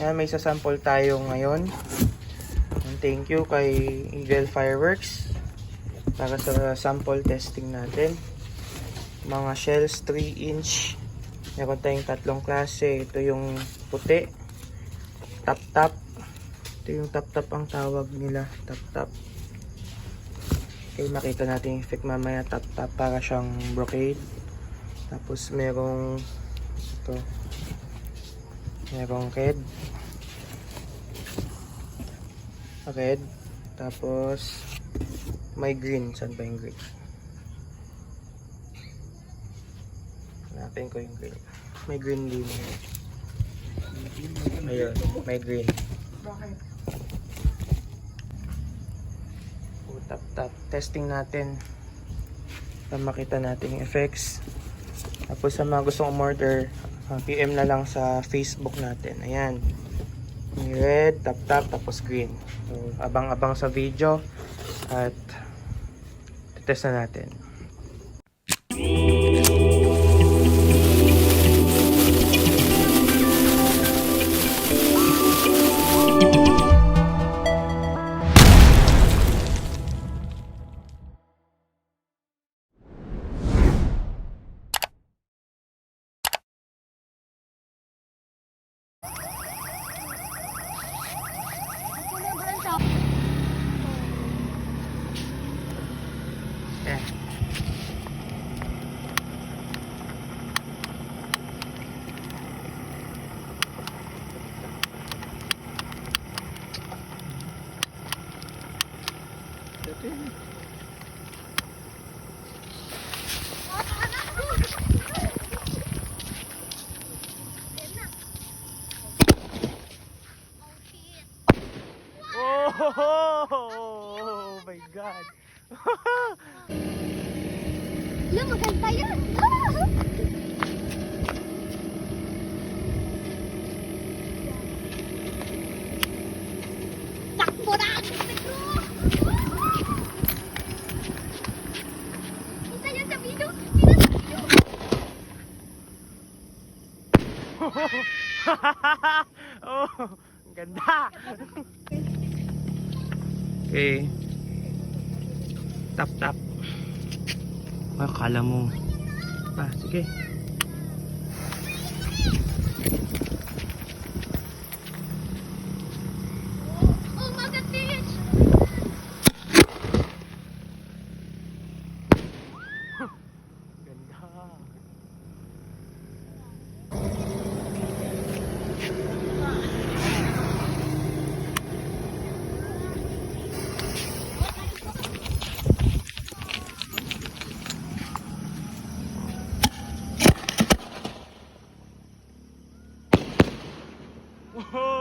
Ayan, may sasample tayo ngayon. Thank you kay Eagle Fireworks para sa sample testing natin. Mga shells 3-inch. Meron tayong tatlong klase. Ito yung puti, tap-tap. Ito yung tap-tap ang tawag nila, tap-tap. Okay, makita natin yung effect mamaya. Tap-tap, para siyang brocade. Tapos merong ito, merong red. Tapos may green. Saan ba yung green? Hanapin ko yung green. May green din. Ayun, may green. Tap-tap. Testing natin para makita natin yung effects. Tapos sa mga gustong umorder, PM na lang sa Facebook natin. Ayan. May red, tap-tap, tapos green. So, abang-abang sa video at test na natin. Yeah. Oh my God! Yung maganda yun! Takbo na! Pedro! Kita yun sa video! Kita sa video! Oh, ganda! Okay. Tap-tap. Akala mo. Sige. Oh my God, bitch! Ganda. Oh!